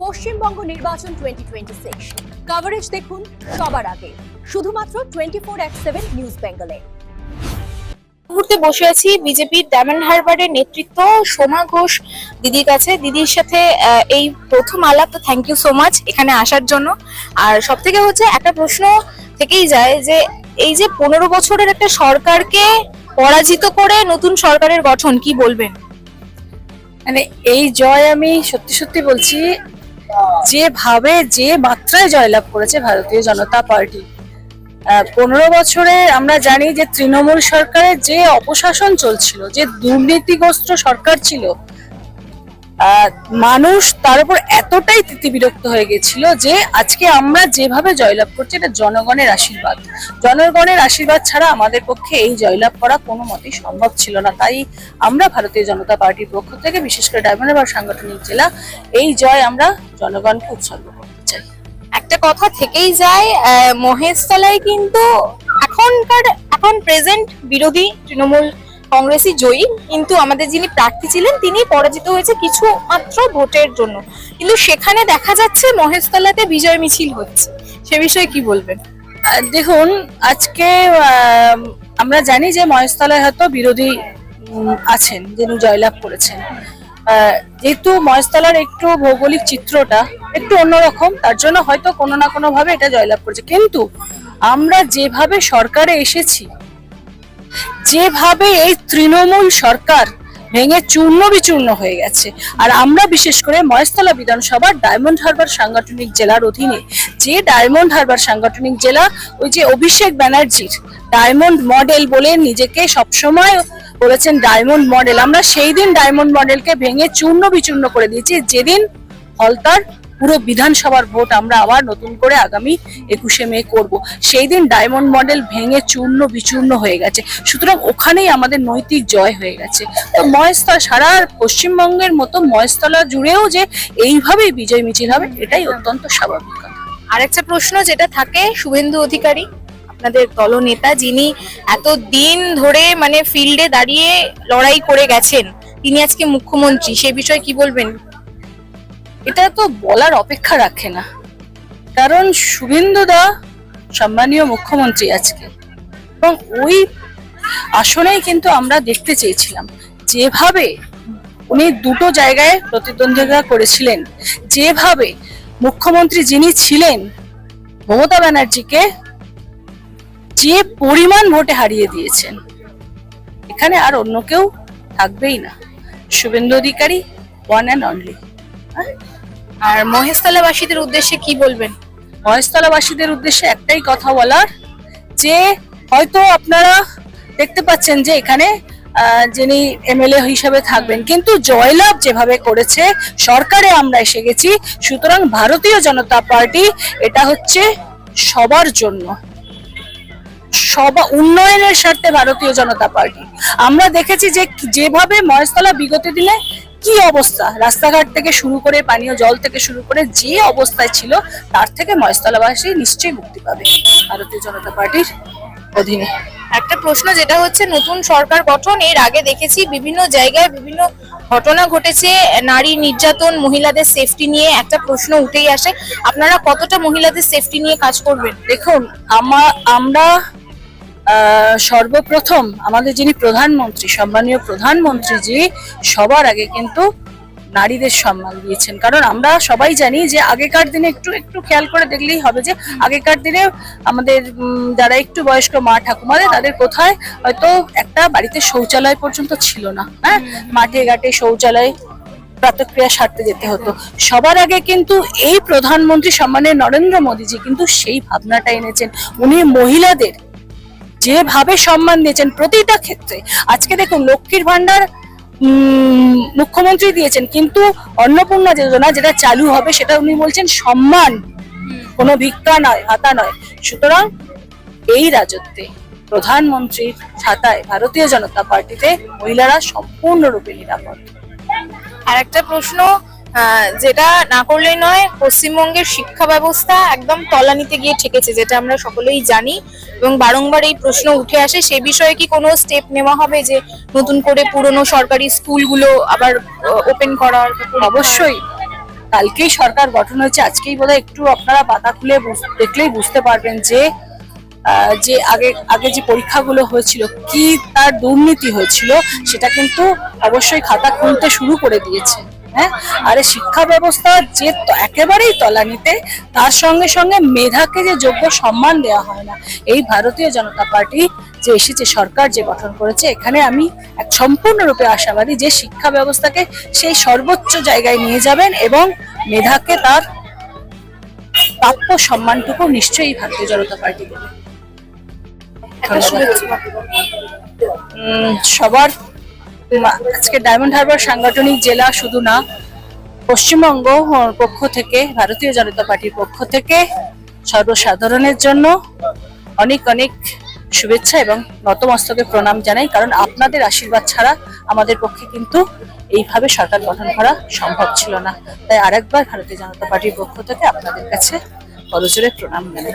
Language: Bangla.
পশ্চিমবঙ্গ নির্বাচন 2026 কভারেজ দেখুন সবার আগে শুধুমাত্র 24/7 নিউজ বেঙ্গলে। মুহূর্তে বসে আছি বিজেপির ডায়মন্ড হারবারের নেতৃত্ব সোমা ঘোষ দিদির কাছে। দিদির সাথে এই প্রথম আলাপ, তো থ্যাংক ইউ সো মাচ এখানে আসার জন্য। আর সব থেকে হচ্ছে একটা প্রশ্ন থেকেই যায় যে এই যে 15 বছরের একটা সরকারকে পরাজিত করে নতুন সরকারের গঠন, কি বলবেন? মানে এই জয় আমি সত্যি সত্যি বলছি, যেভাবে যে মাত্রায় জয়লাভ করেছে ভারতীয় জনতা পার্টি। 15 বছরে আমরা জানি যে তৃণমূল সরকারের যে অপশাসন চলছিল, যে দুর্নীতিগ্রস্ত সরকার ছিল, মানুষ তার উপর এতটাই তিতিবিরক্ত হয়ে গেছিল যে আজকে আমরা যেভাবে জয়লাভ করছি এটা জনগণের আশীর্বাদ। জনগণের আশীর্বাদ ছাড়া আমাদের পক্ষে এই জয়লাভ করা কোনো মতেই সম্ভব ছিল না। তাই আমরা ভারতীয় জনতা পার্টির পক্ষ থেকে, বিশেষ করে ডায়মন্ড হারবার সাংগঠনিক জেলা, এই জয় আমরা জনগণকে উৎসর্গ করতে চাই। একটা কথা থেকেই যায়, মহেশতলায় কিন্তু এখন প্রেজেন্ট বিরোধী তৃণমূল কংগ্রেসই জয়ী, কিন্তু আমাদের যিনি প্রার্থী ছিলেন তিনি পরাজিত হয়েছে কিছু মাত্র ভোটের জন্য। কিন্তু সেখানে দেখা যাচ্ছে মহেশতলাতে বিজয় মিছিল হচ্ছে, সে বিষয়ে কি বলবেন? দেখুন, আজকে আমরা জানি যে মহেশতলায় হয়তো বিরোধী আছেন যিনি জয়লাভ করেছেন। যেহেতু মহেশতলার একটু ভৌগোলিক চিত্রটা একটু অন্যরকম, তার জন্য হয়তো কোনো না কোনো ভাবে এটা জয়লাভ করেছে। কিন্তু আমরা যেভাবে সরকারে এসেছি, যেভাবে এই তৃণমূল সরকার ভেঙে চূর্ণ বিচূর্ণ হয়ে গেছে, আর আমরা বিশেষ করে মহেশতলা বিধানসভার ডায়মন্ড হারবার সাংগঠনিক জেলার অধীনে, যে ডায়মন্ড হারবার সাংগঠনিক জেলা ওই যে অভিষেক ব্যানার্জির ডায়মন্ড মডেল বলে নিজেকে সবসময় বলেছেন ডায়মন্ড মডেল, আমরা সেই দিন ডায়মন্ড মডেলকে ভেঙে চূর্ণ বিচূর্ণ করে দিয়েছি। যেদিন ফলতার পুরো বিধানসভার ভোট আমরা আবার নতুন করে আগামী 21শে মে করব, সেই দিন ডায়মন্ড মডেল ভেঙে চূর্ণ বিচূর্ণ হয়ে গেছে। সুতরাং ওখানেই আমাদের নৈতিক জয় হয়ে গেছে। তো মহেশতলা, সারা পশ্চিমবঙ্গের মতো মহেশতলা জুড়েও যে এইভাবেই বিজয় মিছিল হবে, এটাই অত্যন্ত স্বাভাবিক। আরেকটা প্রশ্ন যেটা থাকে, শুভেন্দু অধিকারী আপনাদের দলনেতা, যিনি এতদিন ধরে মানে ফিল্ডে দাঁড়িয়ে লড়াই করে গেছেন, তিনি আজকে মুখ্যমন্ত্রী, সে বিষয়ে কি বলবেন? এটা তো বলার অপেক্ষা রাখে না, কারণ শুভেন্দু দা সম্মানীয় মুখ্যমন্ত্রী আজকে, এবং ওই আসনেই কিন্তু আমরা দেখতে চেয়েছিলাম যেভাবে উনি দুটো জায়গায় প্রতিদ্বন্দ্বিতা করেছিলেন, যেভাবে মুখ্যমন্ত্রী যিনি ছিলেন মমতা ব্যানার্জিকে যে পরিমাণ ভোটে হারিয়ে দিয়েছেন, এখানে আর অন্য কেউ থাকবেই না, Suvendu Adhikari one and only. আর মহেশতলাবাসীদের উদ্দেশ্যে কি বলবেন? মহেশতলাবাসীদের উদ্দেশ্যে একটাই কথা বলার, যে হয়তো আপনারা দেখতে পাচ্ছেন যে এখানে যিনি এমএলএ হিসেবে থাকবেন, কিন্তু জয়লাভ যেভাবে করেছে, সরকারে আমরা এসে গেছি, সুতরাং ভারতীয় জনতা পার্টি এটা হচ্ছে সবার জন্য, উন্নয়নের স্বার্থে ভারতীয় জনতা পার্টি। আমরা দেখেছি যে যেভাবে মহেশতলা বিগত দিনে কি অবস্থা, রাস্তাঘাট থেকে শুরু করে পানীয় জল থেকে শুরু করে যে অবস্থায় ছিল, তার থেকে মহেশতলাবাসী নিশ্চয়ই মুক্তি পাবে ভারতীয় জনতা পার্টির অধীনে। একটা প্রশ্ন যেটা হচ্ছে, নতুন সরকার গঠন, এর আগে দেখেছি বিভিন্ন জায়গায় বিভিন্ন ঘটনা ঘটেছে, নারী নির্যাতন, মহিলাদের সেফটি নিয়ে একটা প্রশ্ন উঠেই আসে। আপনারা কতটা মহিলাদের সেফটি নিয়ে কাজ করবেন? দেখুন, আমরা সর্বপ্রথম আমাদের যিনি প্রধানমন্ত্রী, সম্মানীয় প্রধানমন্ত্রীজি সবার আগে কিন্তু নারীদের সম্মান দিয়েছেন। কারণ আমরা সবাই জানি যে আগেকার দিনে, একটু খেয়াল করে দেখলেই হবে যে আগেকার দিনে আমাদের যারা একটু বয়স্ক মা ঠাকুমাদের, তাদের কোথায় হয়তো একটা বাড়িতে শৌচালয় পর্যন্ত ছিল না, হ্যাঁ, মাঠে ঘাটে শৌচালয় প্রাতঃক্রিয়া সারতে যেতে হতো। সবার আগে কিন্তু এই প্রধানমন্ত্রী সম্মানের নরেন্দ্র মোদীজি কিন্তু সেই ভাবনাটা এনেছেন। উনি মহিলাদের যেভাবে সম্মান দিয়েছেন প্রতিটা ক্ষেত্রে, আজকে দেখুন লক্ষ্মীর ভান্ডার মুখ্যমন্ত্রী দিয়েছেন, কিন্তু অন্নপূর্ণা যোজনা যেটা চালু হবে সেটা উনি বলছেন সম্মান, কোনো ভিক্ষা নয়, ভাতা নয়। সুতরাং এই রাজত্বে প্রধানমন্ত্রীর ছাতায় ভারতীয় জনতা পার্টিতে মহিলারা সম্পূর্ণরূপে নিরাপদ। আর একটা প্রশ্ন যেটা না করলেই নয়, পশ্চিমবঙ্গের শিক্ষা ব্যবস্থা একদম তলানিতে গিয়ে ঠেকেছে, যেটা আমরা সকলেই জানি এবং বারংবার এই প্রশ্ন উঠে আসে। সেই বিষয়ে কি কোনো স্টেপ নেওয়া হবে যে নতুন করে পুরনো সরকারি স্কুলগুলো আবার ওপেন করার? অবশ্যই কালকেই সরকার গঠন হয়েছে, আজকেই বোধহয় একটু আপনারা পাতা খুলে দেখলেই বুঝতে পারবেন যে যে আগে আগে যে পরীক্ষাগুলো হয়েছিল কি তার দুর্নীতি হয়েছিল সেটা কিন্তু অবশ্যই খাতা খুলতে শুরু করে দিয়েছে। হ্যাঁ, আর এই শিক্ষা ব্যবস্থা যে একেবারেই তলানিতে, তার সঙ্গে সঙ্গে মেধাকে যে যোগ্য সম্মান দেওয়া হয় না। এই ভারতীয় জনতা পার্টি যে এসেছে, সরকার যে গঠন করেছে, এখানে আমি এক সম্পূর্ণরূপে আশাবাদী যে শিক্ষা ব্যবস্থাকে সেই সর্বোচ্চ জায়গায় নিয়ে যাবেন এবং মেধাকে তার প্রাপ্য সম্মানটুকু নিশ্চয়ই ভারতীয় জনতা পার্টি দেবে। সবার আজকে ডায়মন্ড হারবার সাংগঠনিক জেলা শুধু না, পশ্চিমবঙ্গ পক্ষ থেকে, ভারতীয় জনতা পার্টির পক্ষ থেকে সর্বসাধারণের জন্য অনেক অনেক শুভেচ্ছা এবং নতমস্তকে প্রণাম জানাই, কারণ আপনাদের আশীর্বাদ ছাড়া আমাদের পক্ষে কিন্তু এইভাবে সরকার গঠন করা সম্ভব ছিল না। তাই আরেকবার ভারতীয় জনতা পার্টির পক্ষ থেকে আপনাদের কাছে করজোড়ে প্রণাম জানাই।